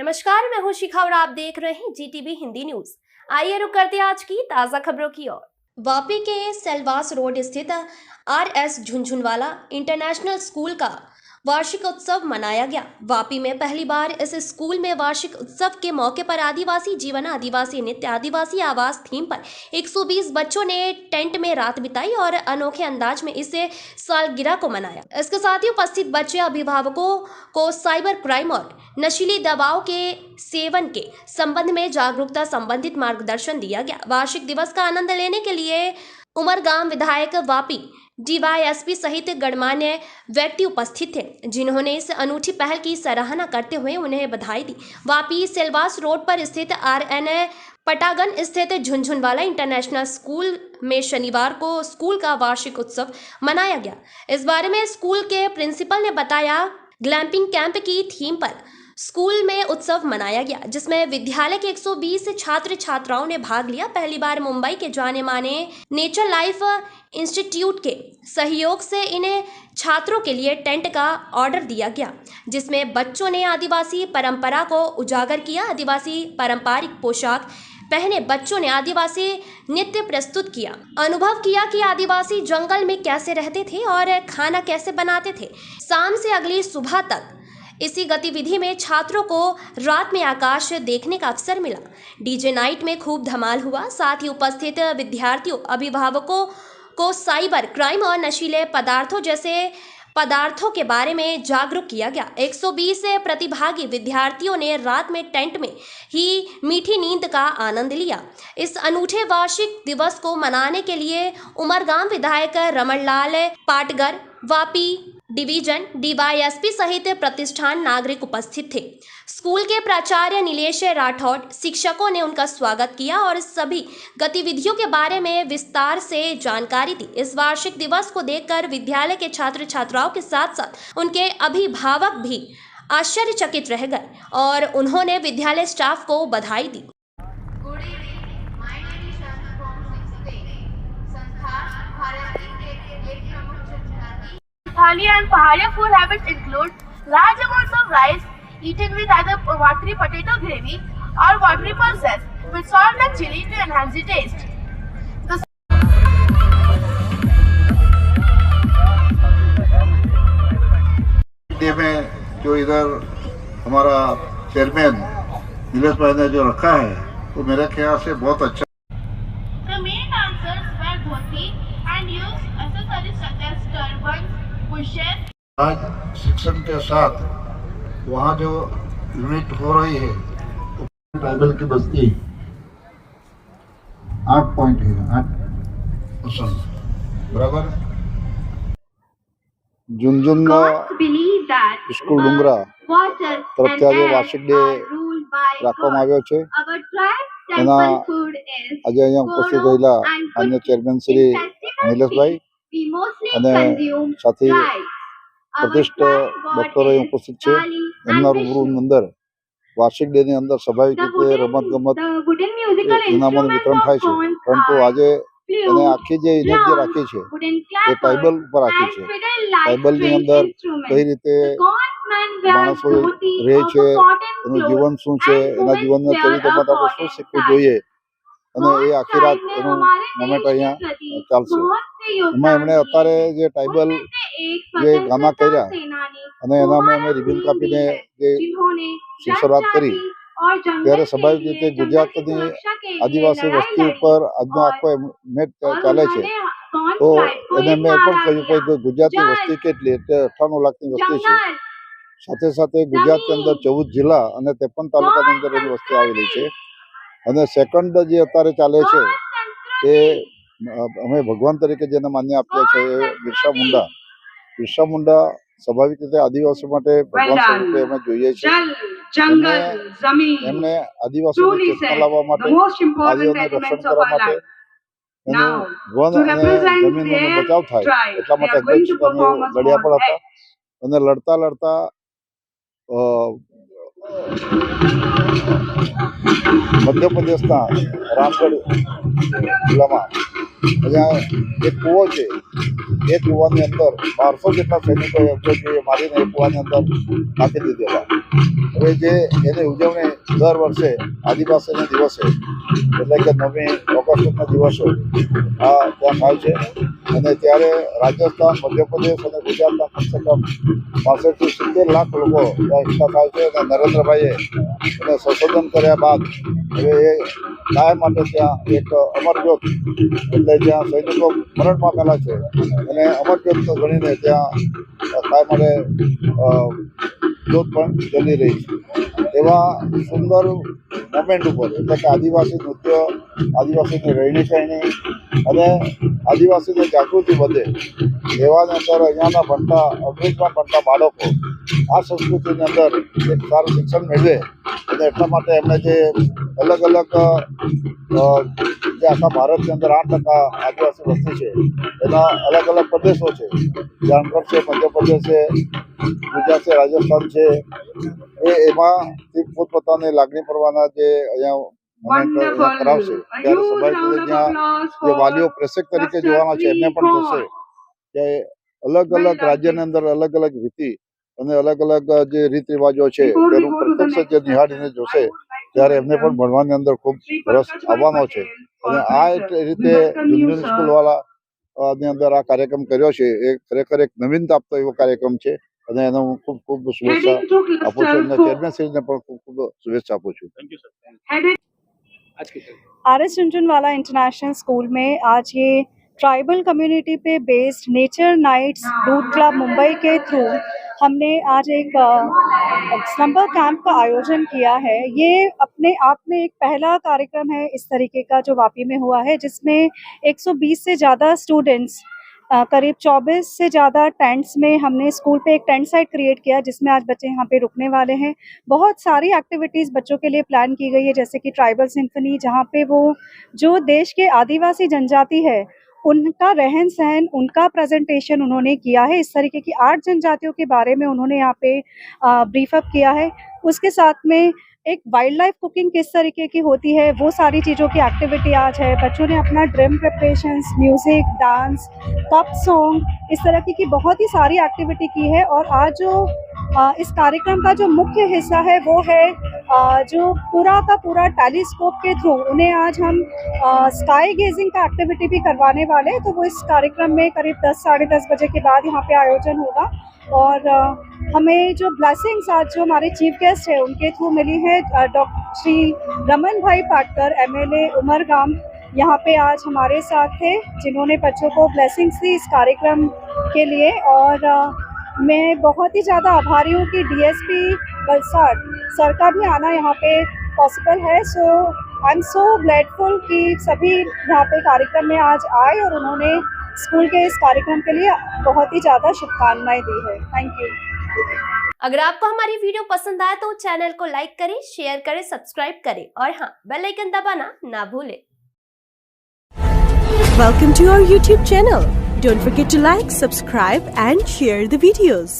नमस्कार, मैं हूं शिखा और आप देख रहे हैं जीटीवी हिंदी न्यूज। आइए रुक करते हैं आज की ताजा खबरों की ओर। वापी के सेलवास रोड स्थित आरएस झुनझुनवाला इंटरनेशनल स्कूल का वार्षिक उत्सव मनाया गया। वापी में पहली बार इस स्कूल में वार्षिक उत्सव के मौके पर आदिवासी जीवन, आदिवासी नृत्य, आदिवासी आवास थीम पर 120 बच्चों ने टेंट में रात बिताई और अनोखे अंदाज में इस सालगिरह को मनाया। इसके साथ ही उपस्थित बच्चे अभिभावकों को साइबर क्राइम और नशीली दवाओं के सेवन के संबंध में जागरूकता संबंधित मार्गदर्शन दिया गया। वार्षिक दिवस का आनंद लेने के लिए उमरगाम विधायक वापी डीवाईएसपी सहित गणमान्य व्यक्ति उपस्थित थे, जिन्होंने इस अनूठी पहल की सराहना करते हुए उन्हें बधाई दी। वापी सेलवास रोड पर स्थित आरएन पटागन स्थित झुनझुनवाला इंटरनेशनल स्कूल में शनिवार को स्कूल का वार्षिक उत्सव मनाया गया। इस बारे में स्कूल के प्रिंसिपल ने बताया, ग्लैम्पिंग कैंप की थीम पर स्कूल में उत्सव मनाया गया, जिसमें विद्यालय के 120 छात्र छात्राओं ने भाग लिया। पहली बार मुंबई के जाने माने नेचर लाइफ इंस्टीट्यूट के सहयोग से इन छात्रों के लिए टेंट का ऑर्डर दिया गया, जिसमें बच्चों ने आदिवासी परंपरा को उजागर किया। आदिवासी पारंपरिक पोशाक पहने बच्चों ने आदिवासी नृत्य प्रस्तुत किया, अनुभव किया कि आदिवासी जंगल में कैसे रहते थे और खाना कैसे बनाते थे। शाम से अगली सुबह तक इसी गतिविधि में छात्रों को रात में आकाश देखने का अवसर मिला। डीजे नाइट में खूब धमाल हुआ। साथ ही उपस्थित विद्यार्थियों, अभिभावकों को साइबर क्राइम और नशीले पदार्थों जैसे पदार्थों के बारे में जागरूक किया गया। 120 प्रतिभागी विद्यार्थियों ने रात में टेंट में ही मीठी नींद का आनंद लिया। इस अनूठे वार्षिक दिवस को मनाने के लिए उमरगाम विधायक रमणलाल पाटगर, वापी डिवीजन डीवाईएसपी सहित प्रतिष्ठान नागरिक उपस्थित थे। स्कूल के प्राचार्य नीलेश राठौड़, शिक्षकों ने उनका स्वागत किया और सभी गतिविधियों के बारे में विस्तार से जानकारी दी। इस वार्षिक दिवस को देखकर विद्यालय के छात्र छात्राओं के साथ साथ उनके अभिभावक भी आश्चर्यचकित रह गए और उन्होंने विद्यालय स्टाफ को बधाई दी। Thali and Pahariya food habits include large amounts of rice eaten with either watery potato gravy or watery pulses with salt and chili to enhance the taste. में जो इधर हमारा चेयरमैन नीलेश भाई ने जो रखा है वो मेरे ख्याल से बहुत अच्छा। The main dancers wear dhoti and use accessories such as turbans, bushes. आज शिक्षण के साथ वहाँ जो यूनिट हो रही है ट्राइबल की बस्ती 8 पॉइंट है, 8% बराबर। झुनझुन સ્કૂલ ડુંગરા તરફથી આજે વાર્ષિક ડે રાખવામાં આવ્યો છે। એના આજે અહીંયા ઉપસ્થિત રહેલા માન્ય ચેરમેન શ્રી નિલેશભાઈ અને સાથી પ્રતિષ્ઠ ડોક્ટરો ઉપસ્થિત છે। એમના રૂબરૂ અંદર વાર્ષિક ડે ની અંદર સ્વાભાવિક રીતે રમત ગમત ઇનામોનું વિતરણ થાય છે, પરંતુ આજે એને આખી જે યુનિટ જે રાખી છે એ ટ્રાઇબલ ઉપર રાખી છે। ટ્રાઇબલની અંદર કઈ રીતે માણસો રહે છે, એનું જીવન શું છે, એના જીવનના ચરિત્રમાં આપણે શું શીખવું જોઈએ અને એ આખી રાત એનું મોમેન્ટ અહીંયા ચાલશે। એમાં એમણે અત્યારે જે ટ્રાઇબલ જે ગાના કર્યા અને એનામાં અમે રિબિન કાપીને જે શરૂઆત કરી ત્યારે સ્વાભાવિક રીતે ગુજરાતની આદિવાસી વસ્તી ઉપર આજનો આખો મેચ ચાલે છે। તો એને મેં પણ કહ્યું કે ગુજરાતની વસ્તી કેટલી, એટલે 98 લાખની વસ્તી છે। સાથે સાથે ગુજરાતની અંદર 14 જિલ્લા અને 53 તાલુકાની અંદર એની વસ્તી આવેલી છે। અને સેકન્ડ જે અત્યારે ચાલે છે એ અમે ભગવાન તરીકે જેને માન્ય આપ્યા છે એ બિરસા મુંડા સ્વાભાવિક રીતે આદિવાસી માટે ભગવાન સ્વરૂપે અમે જોઈએ છીએ। એમણે આદિવાસીની ચેતના લાવવા માટે, આદિવાસીનું રક્ષણ કરવા માટે, એનું વન અને જમીનનો બચાવ થાય એટલા માટે અંગ્રેજ સામે લડ્યા પણ હતા। અને લડતા લડતા મધ્યપ્રદેશના રામગઢ જિલ્લામાં અહીંયા એક કૂવો છે, એ કૂવાની અંદર 1200 જેટલા સૈનિકોએ અંગ્રેજોએ મારીને એ કૂવાની અંદર નાખી દીધેલા। હવે જે એની ઉજવણી દર વર્ષે આદિવાસીના દિવસે એટલે કે 9મી ઓગસ્ટના દિવસે ત્યાં થાય છે અને ત્યારે રાજસ્થાન, મધ્યપ્રદેશ અને ગુજરાતના કમસે કમ 65 થી 70 લાખ લોકો ત્યાં એકઠા થાય છે અને નરેન્દ્રભાઈએ એને સંશોધન કર્યા બાદ હવે એ કાયમ માટે ત્યાં એક અમરજ્યોત એટલે જ્યાં સૈનિકો મરણ પામેલા છે અને અમરજ્યોત ગણીને ત્યાં કાયમ માટે જ્યોત પણ જલી રહી છે. એવા સુંદર મોમેન્ટ ઉપર એટલે કે આદિવાસી નૃત્ય, આદિવાસીની રહેણી કહેણી અને આદિવાસીની જાગૃતિ વધે એવાની અંદર અહીંયાના ભણતા અંગ્રેજમાં ભણતા બાળકો આ સંસ્કૃતિની અંદર એક સારું શિક્ષણ મેળવે અને એટલા માટે એમણે જે અલગ અલગ જે આખા ભારતની અંદર 8% આદિવાસી વસ્તી છે એના અલગ અલગ પ્રદેશો છે, ઝારખંડ છે, મધ્યપ્રદેશ છે, ગુજરાત છે, રાજસ્થાન છે, એમાંથી પોતપોતાની લાગણી પરવાના જે અહીંયા કરાવશે ત્યારે સ્વાભાવિક ત્યાં જે વાલીઓ પ્રેક્ષક તરીકે જોવાના છે એમને પણ થશે કે અલગ અલગ રાજ્યની અંદર અલગ અલગ રીતિ અને અલગ અલગ જે રીત રિવાજો છે તેનું પ્રત્યક્ષ જે નિહાળીને જોશે ત્યારે એમને પણ ભણવાની અંદર ખૂબ રસ આવવાનો છે અને આ રીતે ઝુનઝુન સ્કૂલવાળા ની અંદર આ કાર્યક્રમ કર્યો છે એ ખરેખર એક નવીનતા આપતો એવો કાર્યક્રમ છે અને એનો હું ખૂબ ખૂબ શુભેચ્છા આપું છું અને ચેરમેન શ્રીને પણ ખૂબ ખૂબ શુભેચ્છા આપું છું. RS झुनझुनवाला इंटरनेशनल स्कूल में आज ये ट्राइबल कम्युनिटी पे based nature nights root club Mumbai के थ्रू हमने आज एक स्लम्बर कैंप का आयोजन किया है. ये अपने आप में एक पहला कार्यक्रम है इस तरीके का जो वापी में हुआ है, जिसमें 120 से ज़्यादा स्टूडेंट्स करीब 24 से ज़्यादा टेंट्स में हमने स्कूल पे एक टेंट साइट क्रिएट किया जिसमें आज बच्चे यहाँ पे रुकने वाले हैं. बहुत सारी एक्टिविटीज़ बच्चों के लिए प्लान की गई है, जैसे कि ट्राइबल सिम्फनी, जहाँ पे वो जो देश के आदिवासी जनजाति है उनका रहन सहन, उनका प्रेजेंटेशन उन्होंने किया है. इस तरीके की 8 जनजातियों के बारे में उन्होंने यहाँ पे ब्रीफ अप किया है. उसके साथ में एक वाइल्ड लाइफ कुकिंग किस तरीके की होती है वो सारी चीज़ों की एक्टिविटी आज है. बच्चों ने अपना drum preparations, music, dance, pop song, इस तरह की बहुत ही सारी एक्टिविटी की है. और आज जो इस कार्यक्रम का जो मुख्य हिस्सा है वो है जो पूरा का पूरा टेलीस्कोप के थ्रू उन्हें आज हम स्काई गेजिंग का एक्टिविटी भी करवाने वाले हैं. तो वो इस कार्यक्रम में करीब 10 साढ़े 10 बजे के बाद यहाँ पे आयोजन होगा. और हमें जो ब्लेसिंग्स आज जो हमारे चीफ गेस्ट है उनके थ्रू मिली है. डॉक्टर श्री रमन भाई पाटकर MLA उमरगाम यहाँ पे आज हमारे साथ थे, जिन्होंने बच्चों को ब्लेसिंग्स दी इस कार्यक्रम के लिए. और मैं बहुत ही ज़्यादा आभारी हूँ कि DSP वलसाड सर का भी आना यहाँ पे पॉसिबल है. सो आई एम सो ग्रेटफुल कि सभी यहाँ पे कार्यक्रम में आज आए और उन्होंने स्कूल के इस कार्यक्रम के लिए बहुत ही ज़्यादा शुभकामनाएं दी है. Thank you. अगर आपको हमारी वीडियो पसंद आए तो चैनल को लाइक करें, शेयर करें, सब्सक्राइब करें और हाँ, बेल आइकन दबाना ना भूलें. Welcome to our YouTube channel. Don't forget to like, subscribe and share the videos.